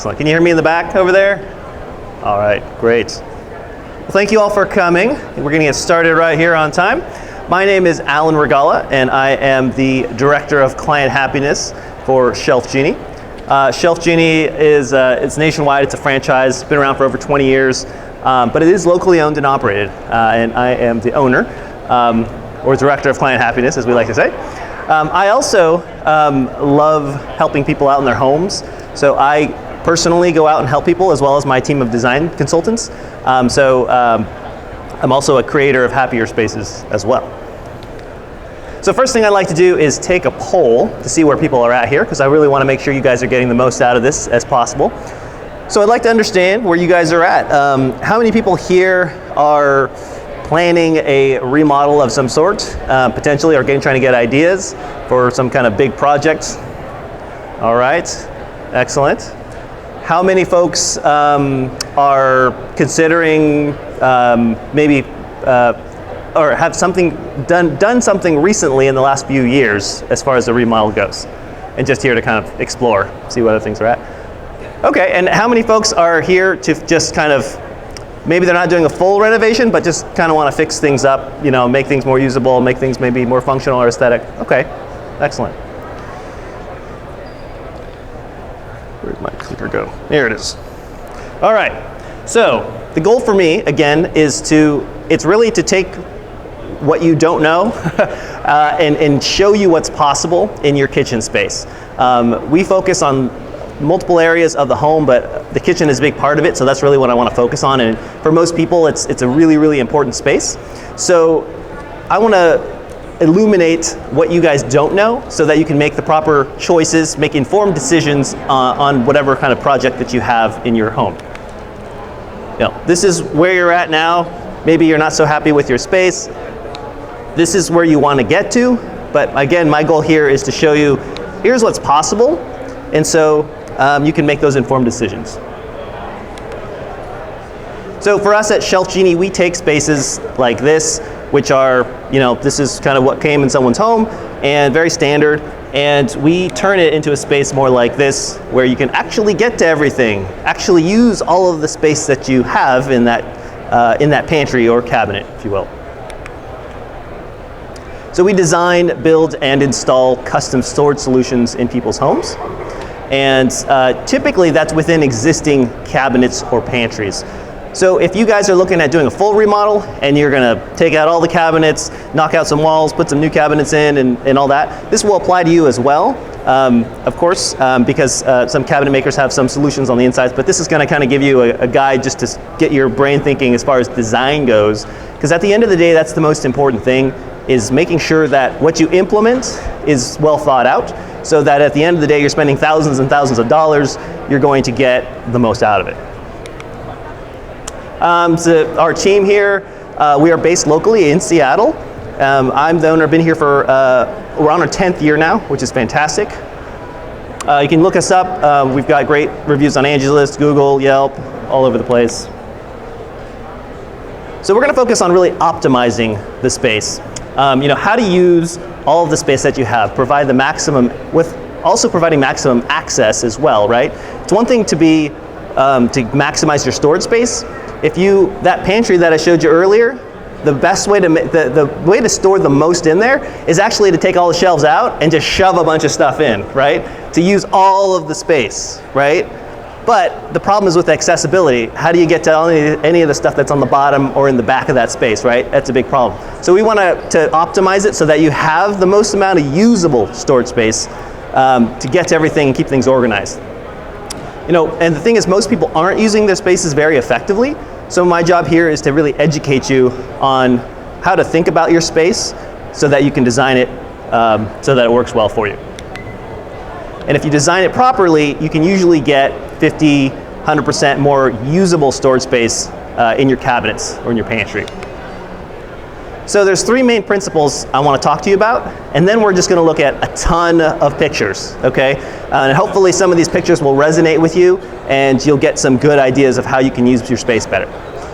Excellent. Can you hear me in the back over there? All right, great. Well, thank you all for coming. We're going to get started right here on time. My name is Alan Regala, and I am the Director of Client Happiness for ShelfGenie. ShelfGenie is it's nationwide. It's a franchise. It's been around for over 20 years, but it is locally owned and operated, and I am the owner, or Director of Client Happiness, as we like to say. I also love helping people out in their homes, so I personally go out and help people, as well as my team of design consultants. I'm also a creator of happier spaces as well. So first thing I'd like to do is take a poll to see where people are at here, because I really want to make sure you guys are getting the most out of this as possible. So I'd like to understand where you guys are at. How many people here are planning a remodel of some sort, potentially, or trying to get ideas for some kind of big project? All right, excellent. How many folks are considering maybe or have done something recently in the last few years as far as the remodel goes, and just here to kind of explore, see what other things are at? Okay, and how many folks are here to just kind of, maybe they're not doing a full renovation, but just kind of want to fix things up, you know, make things more usable, make things maybe more functional or aesthetic? Okay, excellent. Where'd my clicker go? There it is. All right, so the goal for me, again, is it's really to take what you don't know and show you what's possible in your kitchen space. We focus on multiple areas of the home, but the kitchen is a big part of it, so that's really what I want to focus on. And for most people, it's a really, really important space. So I want to illuminate what you guys don't know so that you can make the proper choices, make informed decisions on whatever kind of project that you have in your home. You know, this is where you're at now. Maybe you're not so happy with your space. This is where you want to get to, but again, my goal here is to show you, here's what's possible, and so you can make those informed decisions. So for us at ShelfGenie, we take spaces like this, which are, you know, this is kind of what came in someone's home, and very standard, and we turn it into a space more like this, where you can actually get to everything, actually use all of the space that you have in that pantry or cabinet, if you will. So we design, build, and install custom storage solutions in people's homes. And typically that's within existing cabinets or pantries. So if you guys are looking at doing a full remodel and you're gonna take out all the cabinets, knock out some walls, put some new cabinets in and all that, this will apply to you as well, of course, because some cabinet makers have some solutions on the insides, but this is gonna kind of give you a guide just to get your brain thinking as far as design goes. Because at the end of the day, that's the most important thing, is making sure that what you implement is well thought out, so that at the end of the day, you're spending thousands and thousands of dollars, you're going to get the most out of it. So our team here, we are based locally in Seattle. I'm the owner, been here for, we're on our 10th year now, which is fantastic. You can look us up. We've got great reviews on Angie's List, Google, Yelp, all over the place. So we're gonna focus on really optimizing the space. You know, how to use all of the space that you have, provide the maximum, with also providing maximum access as well, right? It's one thing to maximize your storage space. If that pantry that I showed you earlier, the best way the way to store the most in there is actually to take all the shelves out and just shove a bunch of stuff in, right? To use all of the space, right? But the problem is with accessibility. How do you get to any of the stuff that's on the bottom or in the back of that space, right? That's a big problem. So we want to optimize it so that you have the most amount of usable storage space to get to everything and keep things organized. You know, and the thing is, most people aren't using their spaces very effectively. So my job here is to really educate you on how to think about your space so that you can design it so that it works well for you. And if you design it properly, you can usually get 50, 100% more usable storage space in your cabinets or in your pantry. So there's three main principles I want to talk to you about, and then we're just going to look at a ton of pictures, okay? And hopefully some of these pictures will resonate with you, and you'll get some good ideas of how you can use your space better.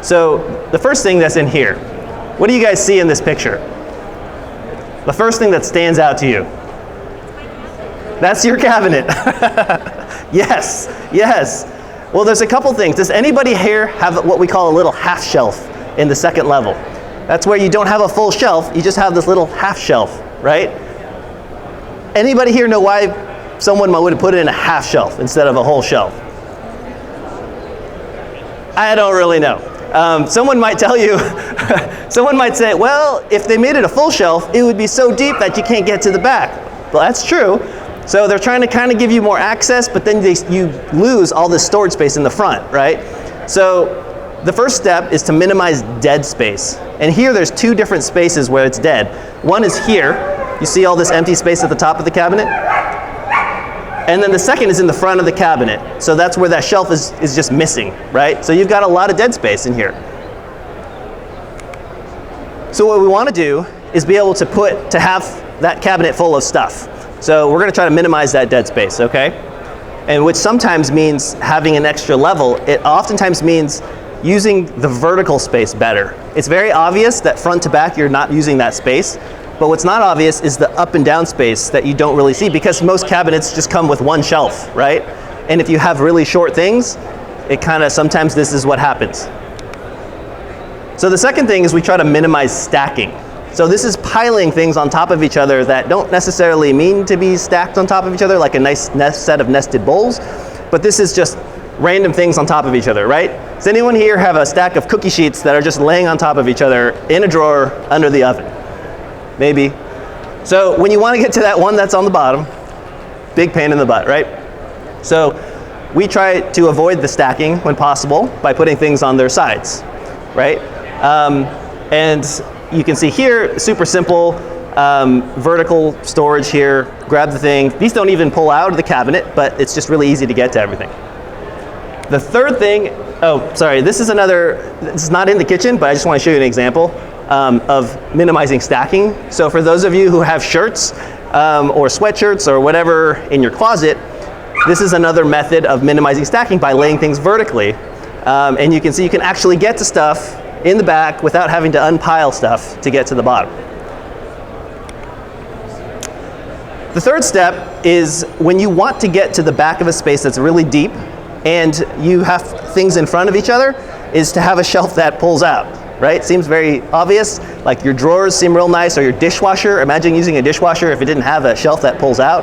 So the first thing that's in here, what do you guys see in this picture? The first thing that stands out to you? That's your cabinet. Yes, yes. Well, there's a couple things. Does anybody here have what we call a little half shelf in the second level? That's where you don't have a full shelf, you just have this little half shelf, right? Anybody here know why someone would have put it in a half shelf instead of a whole shelf? I don't really know. Someone might tell you, someone might say, well, if they made it a full shelf, it would be so deep that you can't get to the back. Well, that's true. So they're trying to kind of give you more access, but then you lose all this storage space in the front, right? So the first step is to minimize dead space. And here there's two different spaces where it's dead. One is here. You see all this empty space at the top of the cabinet? And then the second is in the front of the cabinet. So that's where that shelf is just missing, right? So you've got a lot of dead space in here. So what we want to do is be able to have that cabinet full of stuff. So we're going to try to minimize that dead space, okay? And which sometimes means having an extra level. It oftentimes means using the vertical space better. It's very obvious that front to back you're not using that space, but what's not obvious is the up and down space that you don't really see, because most cabinets just come with one shelf, right? And if you have really short things, it kind of, sometimes this is what happens. So the second thing is we try to minimize stacking. So this is piling things on top of each other that don't necessarily mean to be stacked on top of each other, like a nice set of nested bowls, but this is just random things on top of each other, right? Does anyone here have a stack of cookie sheets that are just laying on top of each other in a drawer under the oven? Maybe. So when you want to get to that one that's on the bottom, big pain in the butt, right? So we try to avoid the stacking when possible by putting things on their sides, right? And you can see here, super simple, vertical storage here, grab the thing. These don't even pull out of the cabinet, but it's just really easy to get to everything. The third thing, oh, sorry, this is not in the kitchen, but I just want to show you an example of minimizing stacking. So for those of you who have shirts or sweatshirts or whatever in your closet, this is another method of minimizing stacking by laying things vertically. And you can see you can actually get to stuff in the back without having to unpile stuff to get to the bottom. The third step is when you want to get to the back of a space that's really deep and you have things in front of each other, is to have a shelf that pulls out, right? Seems very obvious, like your drawers seem real nice, or your dishwasher. Imagine using a dishwasher if it didn't have a shelf that pulls out.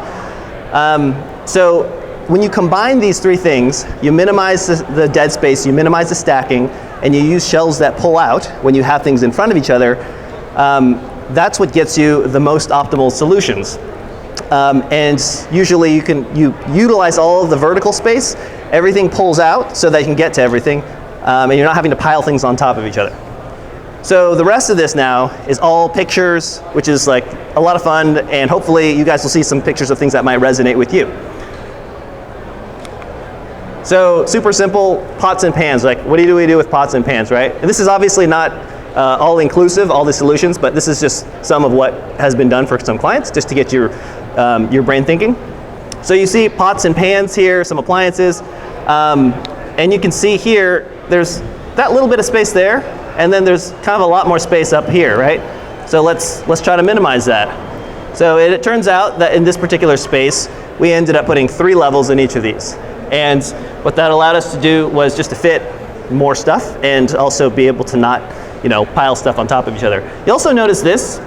So when you combine these three things, you minimize the dead space, you minimize the stacking, and you use shelves that pull out when you have things in front of each other, that's what gets you the most optimal solutions. And usually you utilize all of the vertical space, everything pulls out so that you can get to everything, and you're not having to pile things on top of each other. So the rest of this now is all pictures, which is like a lot of fun, and hopefully you guys will see some pictures of things that might resonate with you. So super simple, pots and pans. Like, what do we do with pots and pans, right? And this is obviously not all inclusive, all the solutions, but this is just some of what has been done for some clients, just to get your brain thinking. So you see pots and pans here, some appliances, and you can see here, there's that little bit of space there, and then there's kind of a lot more space up here, right? So let's try to minimize that. So it turns out that in this particular space, we ended up putting 3 levels in each of these. And what that allowed us to do was just to fit more stuff and also be able to not, pile stuff on top of each other. You also notice this,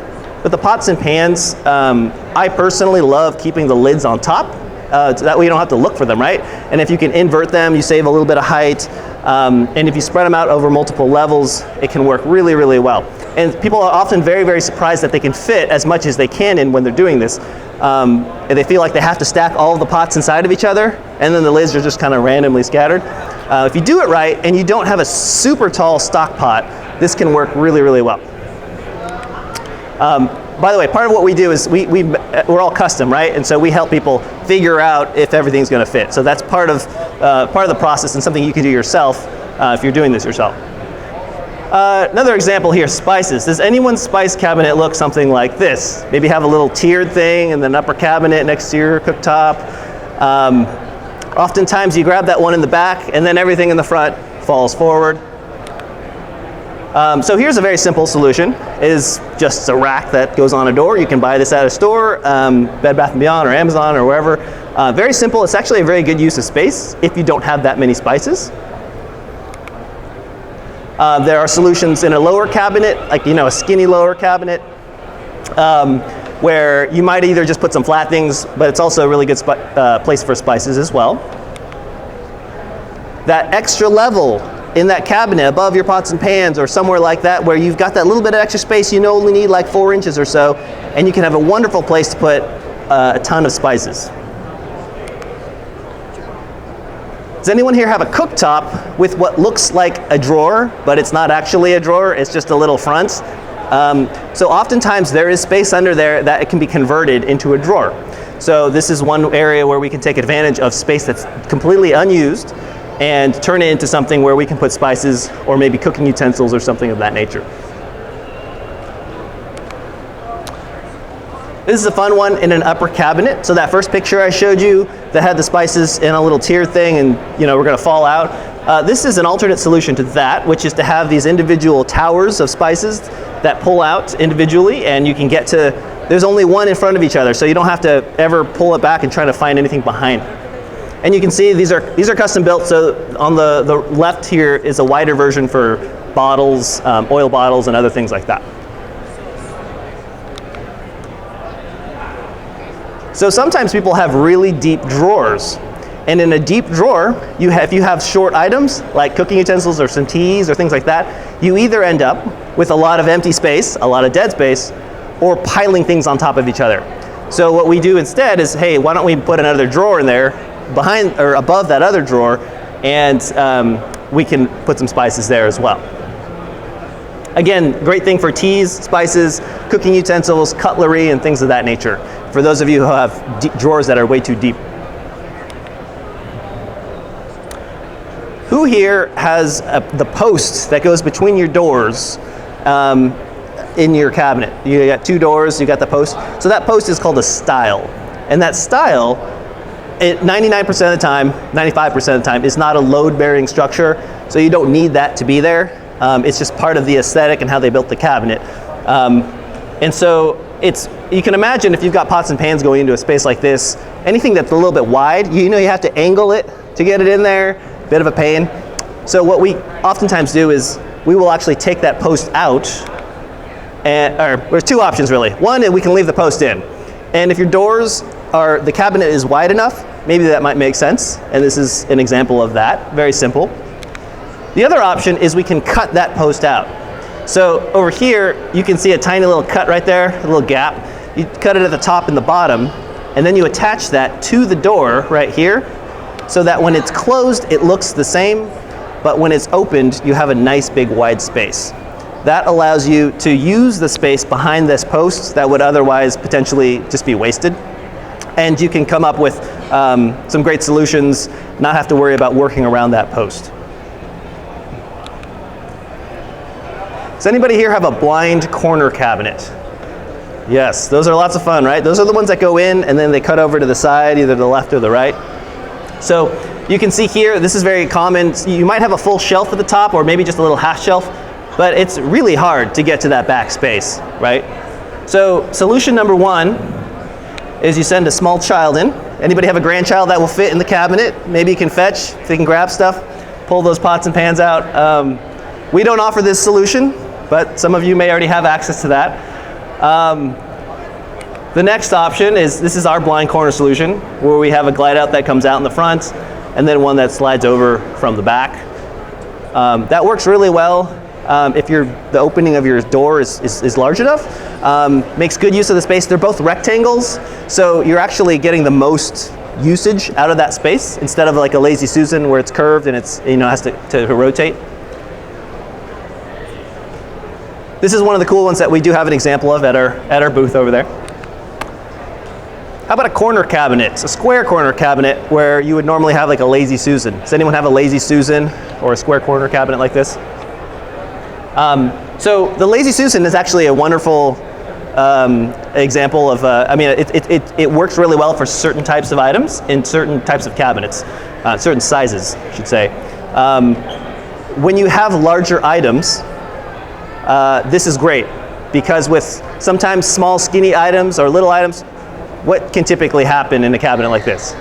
with the pots and pans, I personally love keeping the lids on top, so that way you don't have to look for them, right? And if you can invert them, you save a little bit of height, and if you spread them out over multiple levels, it can work really, really well. And people are often very, very surprised that they can fit as much as they can in when they're doing this. And they feel like they have to stack all of the pots inside of each other, and then the lids are just kind of randomly scattered. If you do it right, and you don't have a super tall stock pot, this can work really, really well. By the way, part of what we do is we're all custom, right? And so we help people figure out if everything's going to fit. So that's part of the process, and something you can do yourself if you're doing this yourself. Another example here, spices. Does anyone's spice cabinet look something like this? Maybe have a little tiered thing and then upper cabinet next to your cooktop. Oftentimes you grab that one in the back and then everything in the front falls forward. So here's a very simple solution. It is just a rack that goes on a door. You can buy this at a store, Bed Bath & Beyond or Amazon or wherever. Very simple. It's actually a very good use of space if you don't have that many spices. There are solutions in a lower cabinet, like a skinny lower cabinet, where you might either just put some flat things, but it's also a really good place for spices as well. That extra level in that cabinet above your pots and pans or somewhere like that, where you've got that little bit of extra space, you only need like 4 inches or so, and you can have a wonderful place to put a ton of spices. Does anyone here have a cooktop with what looks like a drawer, but it's not actually a drawer, it's just a little front? So oftentimes there is space under there that it can be converted into a drawer. So this is one area where we can take advantage of space that's completely unused and turn it into something where we can put spices or maybe cooking utensils or something of that nature. This is a fun one in an upper cabinet. So that first picture I showed you that had the spices in a little tier thing and we're gonna fall out. This is an alternate solution to that, which is to have these individual towers of spices that pull out individually, and you can get to, there's only one in front of each other, so you don't have to ever pull it back and try to find anything behind. And you can see these are custom built, so on the left here is a wider version for bottles, oil bottles and other things like that. So sometimes people have really deep drawers, and in a deep drawer, if you have short items like cooking utensils or some teas or things like that, you either end up with a lot of empty space, a lot of dead space, or piling things on top of each other. So what we do instead is, hey, why don't we put another drawer in there behind or above that other drawer, and we can put some spices there as well. Again, great thing for teas, spices, cooking utensils, cutlery, and things of that nature. For those of you who have deep drawers that are way too deep. Who here has the post that goes between your doors in your cabinet? You got 2 doors, you got the post. So that post is called a stile. And that stile, 99% of the time, 95% of the time, is not a load-bearing structure, so you don't need that to be there. It's just part of the aesthetic and how they built the cabinet. And so you can imagine if you've got pots and pans going into a space like this, anything that's a little bit wide, you have to angle it to get it in there, bit of a pain. So what we oftentimes do is we will actually take that post out, or there's 2 options really. One, we can leave the post in. And if your doors the cabinet is wide enough, maybe that might make sense. And this is an example of that, very simple. The other option is we can cut that post out. So over here, you can see a tiny little cut right there, a little gap. You cut it at the top and the bottom, and then you attach that to the door right here, so that when it's closed, it looks the same, but when it's opened, you have a nice big wide space. That allows you to use the space behind this post that would otherwise potentially just be wasted. And you can come up with some great solutions, not have to worry about working around that post. Does anybody here have a blind corner cabinet? Yes, those are lots of fun, right? Those are the ones that go in and then they cut over to the side, either the left or the right. So you can see here, this is very common. You might have a full shelf at the top or maybe just a little half shelf, but it's really hard to get to that back space, right? So solution number 1 is you send a small child in. Anybody have a grandchild that will fit in the cabinet? Maybe you can fetch, if they can grab stuff, pull those pots and pans out. We don't offer this solution, but some of you may already have access to that. The next option is, this is our blind corner solution, where we have a glide out that comes out in the front, and then one that slides over from the back. That works really well if the opening of your door is large enough. Makes good use of the space. They're both rectangles, so you're actually getting the most usage out of that space, instead of like a Lazy Susan where it's curved and it's has to rotate. This is one of the cool ones that we do have an example of at our booth over there. How about a corner cabinet? It's a square corner cabinet where you would normally have like a Lazy Susan. Does anyone have a Lazy Susan or a square corner cabinet like this? So the Lazy Susan is actually a wonderful example of, it works really well for certain types of items in certain types of cabinets, certain sizes, I should say. When you have larger items, this is great, because with sometimes small skinny items or little items, what can typically happen in a cabinet like this?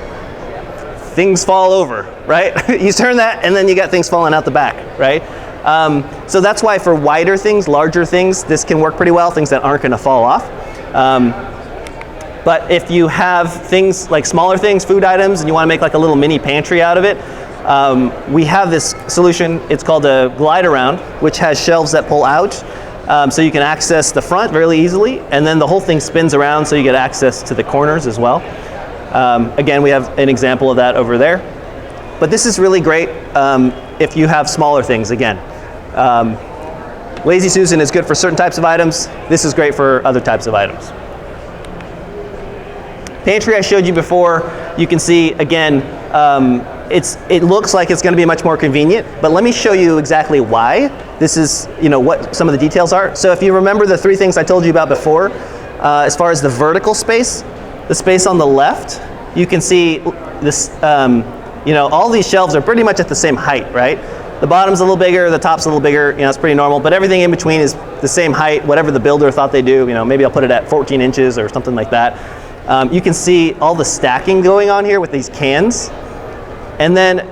things fall over, right? You turn that and then you got things falling out the back, right? So that's why for wider things, larger things, this can work pretty well, things that aren't gonna fall off. But if you have things like smaller things, food items, and you wanna make like a little mini pantry out of it, we have this solution, it's called a glide around, which has shelves that pull out. So you can access the front really easily, and then the whole thing spins around so you get access to the corners as well. Again, we have an example of that over there. But this is really great if you have smaller things, again. Lazy Susan is good for certain types of items. This is great for other types of items. Pantry I showed you before, you can see, again, it looks like it's gonna be much more convenient, but let me show you exactly why. This is, what some of the details are. So if you remember the three things I told you about before, as far as the vertical space, the space on the left, you can see this, all these shelves are pretty much at the same height, right? The bottom's a little bigger, the top's a little bigger, it's pretty normal, but everything in between is the same height, whatever the builder thought they do, maybe I'll put it at 14 inches or something like that. You can see all the stacking going on here with these cans. And then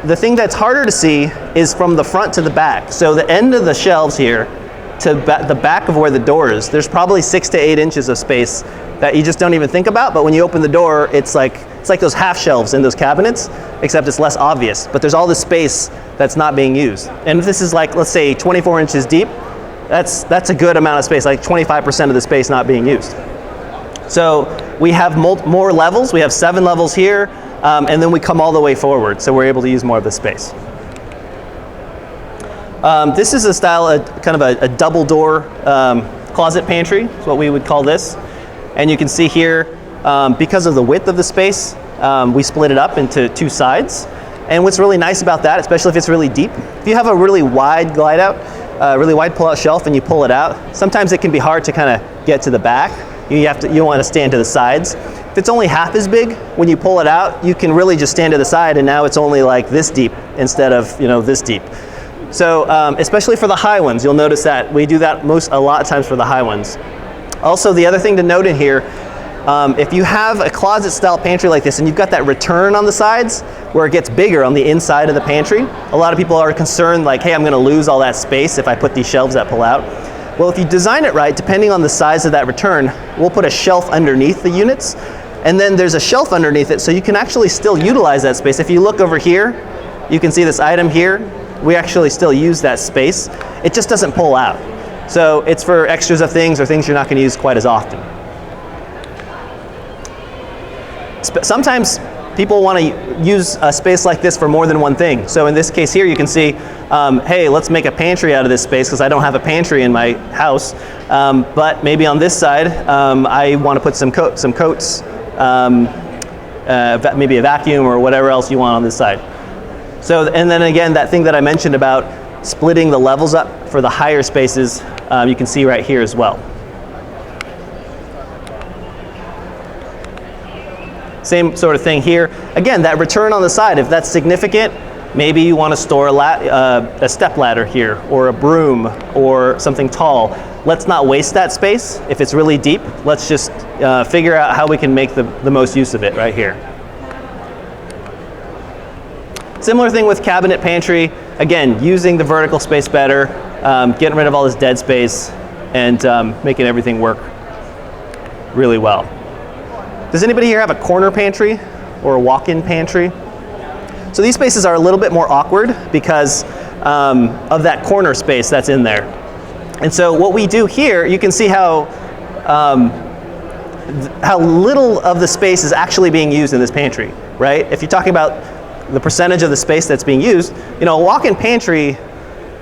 the thing that's harder to see is from the front to the back. So the end of the shelves here to the back of where the door is, there's probably 6 to 8 inches of space that you just don't even think about, but when you open the door, it's like those half shelves in those cabinets, except it's less obvious. But there's all this space that's not being used. And if this is like, let's say 24 inches deep, that's a good amount of space, like 25% of the space not being used. So we have more levels. We have 7 levels here, and then we come all the way forward, so we're able to use more of the space. This is a style, kind of a double door closet pantry, is what we would call this. And you can see here, because of the width of the space, we split it up into 2 sides. And what's really nice about that, especially if it's really deep, if you have a really wide glide out, really wide pull out shelf and you pull it out, sometimes it can be hard to kind of get to the back. You don't want to stand to the sides. If it's only half as big, when you pull it out, you can really just stand to the side, and now it's only like this deep instead of this deep. So especially for the high ones, you'll notice that we do that a lot of times for the high ones. Also, the other thing to note in here, if you have a closet style pantry like this and you've got that return on the sides where it gets bigger on the inside of the pantry, a lot of people are concerned like, hey, I'm going to lose all that space if I put these shelves that pull out. Well, if you design it right, depending on the size of that return, we'll put a shelf underneath the units, and then there's a shelf underneath it, so you can actually still utilize that space. If you look over here, you can see this item here. We actually still use that space. It just doesn't pull out. So it's for extras of things or things you're not going to use quite as often. Sometimes people want to use a space like this for more than one thing. So in this case here, you can see, hey, let's make a pantry out of this space because I don't have a pantry in my house. But maybe on this side, I want to put some coats, maybe a vacuum or whatever else you want on this side. So, and then again, that thing that I mentioned about splitting the levels up for the higher spaces, you can see right here as well. Same sort of thing here. Again, that return on the side, if that's significant, maybe you want to store a step ladder here, or a broom, or something tall. Let's not waste that space. If it's really deep, let's just figure out how we can make the most use of it right here. Similar thing with cabinet pantry. Again, using the vertical space better, getting rid of all this dead space, and making everything work really well. Does anybody here have a corner pantry or a walk-in pantry? So these spaces are a little bit more awkward because of that corner space that's in there. And so what we do here, you can see how little of the space is actually being used in this pantry, right? If you're talking about the percentage of the space that's being used, a walk-in pantry,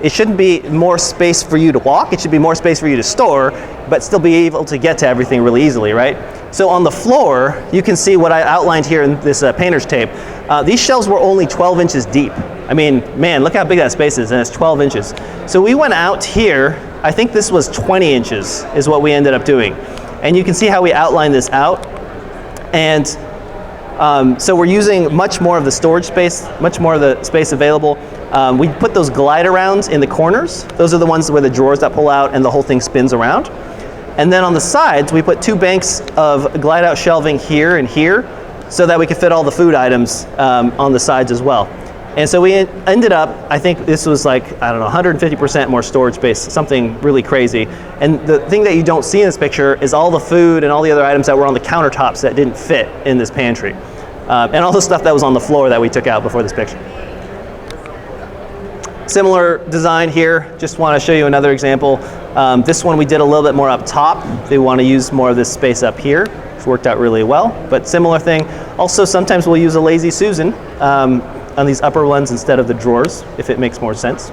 it shouldn't be more space for you to walk, it should be more space for you to store, but still be able to get to everything really easily, right? So on the floor, you can see what I outlined here in this painter's tape. These shelves were only 12 inches deep. I mean, man, look how big that space is, and it's 12 inches. So we went out here, I think this was 20 inches is what we ended up doing. And you can see how we outlined this out. And so we're using much more of the storage space, much more of the space available. We put those glide arounds in the corners. Those are the ones where the drawers that pull out and the whole thing spins around. And then on the sides, we put 2 banks of glide out shelving here and here. so that we could fit all the food items on the sides as well. And so we ended up, I think this was like, I don't know, 150% more storage space, something really crazy. And the thing that you don't see in this picture is all the food and all the other items that were on the countertops that didn't fit in this pantry. And all the stuff that was on the floor that we took out before this picture. Similar design here, just want to show you another example. This one we did a little bit more up top. They want to use more of this space up here. It's worked out really well, but similar thing. Also, sometimes we'll use a Lazy Susan on these upper ones instead of the drawers, if it makes more sense.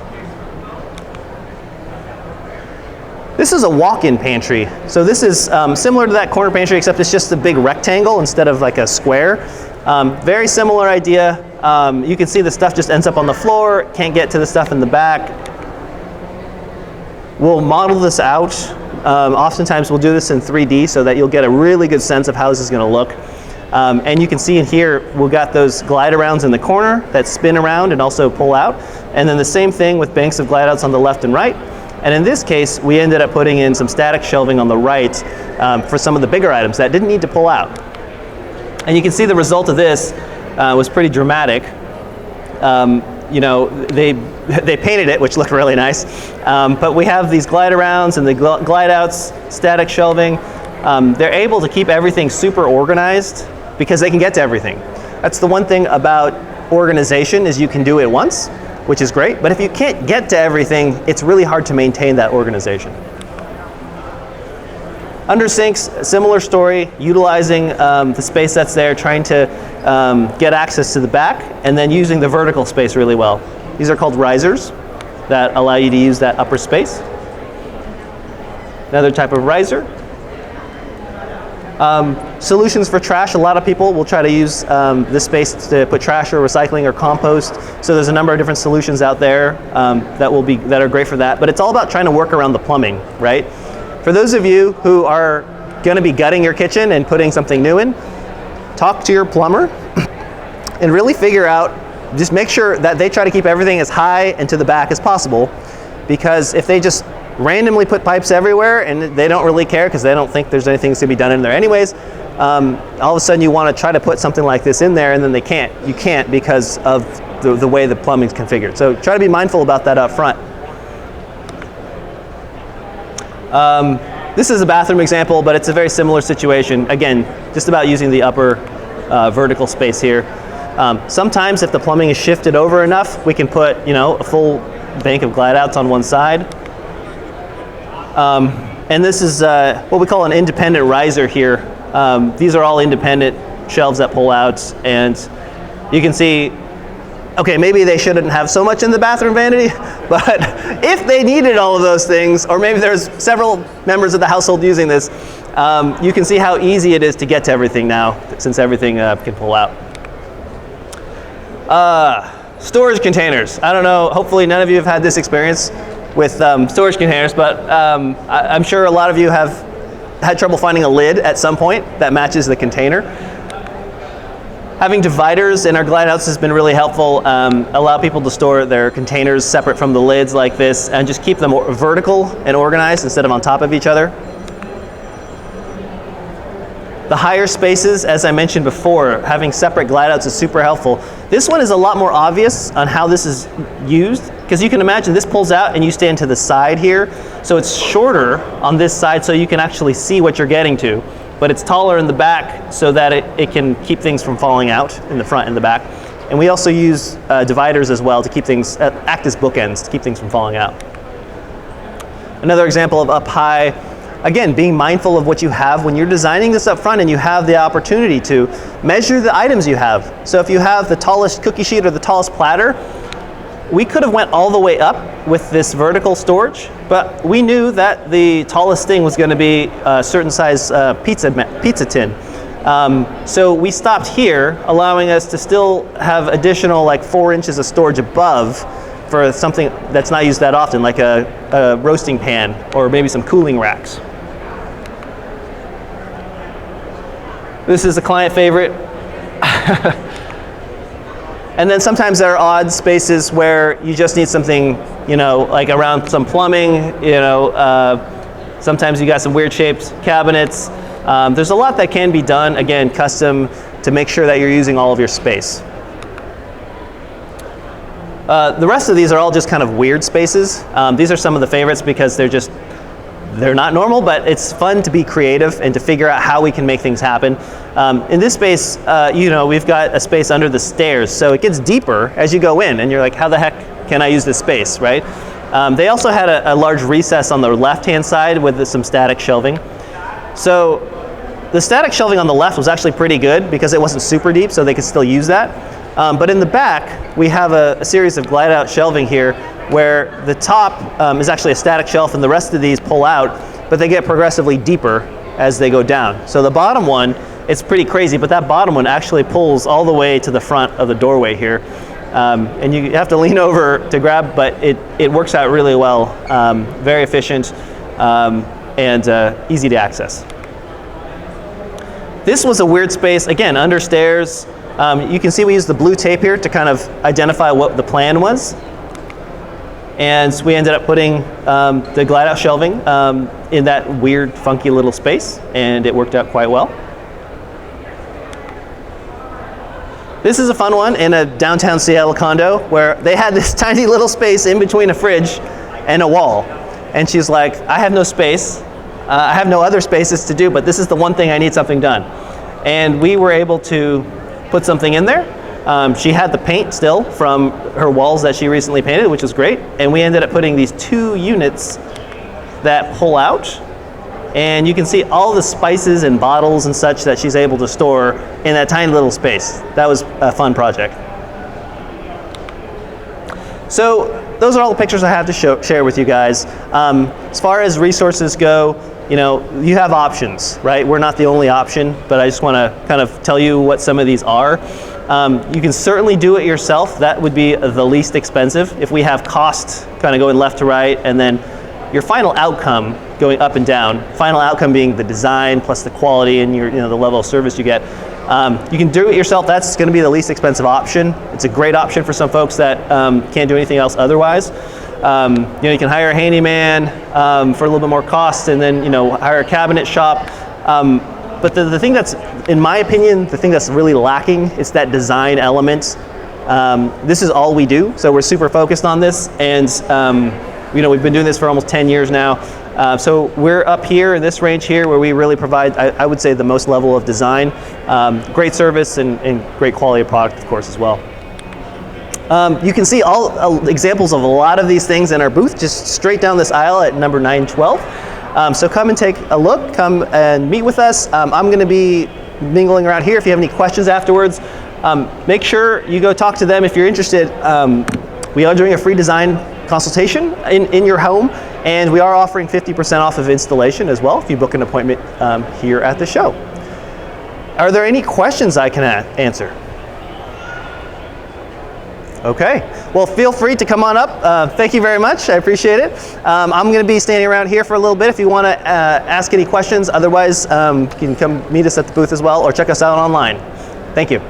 This is a walk-in pantry. So this is similar to that corner pantry, except it's just a big rectangle instead of like a square. Very similar idea. You can see the stuff just ends up on the floor, can't get to the stuff in the back. We'll model this out. Oftentimes we'll do this in 3D so that you'll get a really good sense of how this is going to look. And you can see in here, we've got those glide arounds in the corner that spin around and also pull out. And then the same thing with banks of glide outs on the left and right. And in this case, we ended up putting in some static shelving on the right for some of the bigger items that didn't need to pull out. And you can see the result of this was pretty dramatic. You know, they painted it, which looked really nice. But we have these glide arounds and the glide outs, static shelving. They're able to keep everything super organized because they can get to everything. That's the one thing about organization, is you can do it once, which is great. But if you can't get to everything, it's really hard to maintain that organization. Under sinks, similar story, utilizing the space that's there, trying to get access to the back, and then using the vertical space really well. These are called risers that allow you to use that upper space. Another type of riser. Solutions for trash. A lot of people will try to use this space to put trash or recycling or compost. So there's a number of different solutions out there that are great for that. But it's all about trying to work around the plumbing, right? For those of you who are going to be gutting your kitchen and putting something new in, talk to your plumber and really figure out, just make sure that they try to keep everything as high and to the back as possible, because if they just randomly put pipes everywhere and they don't really care because they don't think there's anything to be done in there anyways, all of a sudden you want to try to put something like this in there and then you can't because of the way the plumbing's configured. So try to be mindful about that up front. This is a bathroom example, but it's a very similar situation. Again, just about using the upper vertical space here. Sometimes if the plumbing is shifted over enough, we can put, you know, a full bank of glide outs on one side. And this is what we call an independent riser here. These are all independent shelves that pull out, and you can see, okay, maybe they shouldn't have so much in the bathroom vanity, but if they needed all of those things, or maybe there's several members of the household using this, you can see how easy it is to get to everything now, since everything can pull out. Storage containers. I don't know, hopefully none of you have had this experience with storage containers, but I'm sure a lot of you have had trouble finding a lid at some point that matches the container. Having dividers in our glide outs has been really helpful. Allow people to store their containers separate from the lids like this, and just keep them vertical and organized instead of on top of each other. The higher spaces, as I mentioned before, having separate glide outs is super helpful. This one is a lot more obvious on how this is used, because you can imagine this pulls out and you stand to the side here. So it's shorter on this side so you can actually see what you're getting to, but it's taller in the back so that it can keep things from falling out in the front and the back. And we also use dividers as well to keep things, act as bookends to keep things from falling out. Another example of up high, again, being mindful of what you have when you're designing this up front and you have the opportunity to measure the items you have. So if you have the tallest cookie sheet or the tallest platter, we could have went all the way up with this vertical storage, but we knew that the tallest thing was going to be a certain size pizza tin. So we stopped here, allowing us to still have additional like 4 inches of storage above for something that's not used that often, like a roasting pan or maybe some cooling racks. This is a client favorite. And then sometimes there are odd spaces where you just need something, you know, like around some plumbing, you know, sometimes you got some weird shaped cabinets. There's a lot that can be done, again, custom to make sure that you're using all of your space. The rest of these are all just kind of weird spaces. These are some of the favorites because they're not normal, but it's fun to be creative and to figure out how we can make things happen. In this space, we've got a space under the stairs, so it gets deeper as you go in, and you're like, how the heck can I use this space, right? They also had a large recess on the left-hand side with some static shelving. So the static shelving on the left was actually pretty good because it wasn't super deep, so they could still use that. But in the back, we have a series of glide-out shelving here where the top is actually a static shelf and the rest of these pull out, but they get progressively deeper as they go down. So the bottom one, it's pretty crazy, but that bottom one actually pulls all the way to the front of the doorway here. And you have to lean over to grab, but it works out really well, very efficient, and easy to access. This was a weird space, again, under stairs. You can see we used the blue tape here to kind of identify what the plan was. And we ended up putting the glide-out shelving in that weird, funky little space, and it worked out quite well. This is a fun one in a downtown Seattle condo where they had this tiny little space in between a fridge and a wall. And she's like, I have no space. I have no other spaces to do, but this is the one thing I need something done. And we were able to put something in there. She had the paint still from her walls that she recently painted, which was great. And we ended up putting these 2 units that pull out. And you can see all the spices and bottles and such that she's able to store in that tiny little space. That was a fun project. So those are all the pictures I have to share with you guys. As far as resources go, you have options, right? We're not the only option, but I just want to kind of tell you what some of these are. You can certainly do it yourself. That would be the least expensive. If we have costs kind of going left to right, and then your final outcome going up and down, final outcome being the design plus the quality and the level of service you get. You can do it yourself. That's going to be the least expensive option. It's a great option for some folks that can't do anything else otherwise. You can hire a handyman for a little bit more cost, and then hire a cabinet shop. But the thing that's, in my opinion, the thing that's really lacking is that design element. This is all we do, so we're super focused on this, and we've been doing this for almost 10 years now. So we're up here in this range here where we really provide, I would say, the most level of design, great service, and great quality of product, of course, as well. You can see all examples of a lot of these things in our booth, just straight down this aisle at number 912. So come and take a look, come and meet with us. I'm going to be mingling around here. If you have any questions afterwards, make sure you go talk to them if you're interested. We are doing a free design consultation in your home, and we are offering 50% off of installation as well if you book an appointment here at the show. Are there any questions I can answer? Okay, well, feel free to come on up. Thank you very much, I appreciate it. I'm going to be standing around here for a little bit if you want to ask any questions. Otherwise, you can come meet us at the booth as well, or check us out online. Thank you.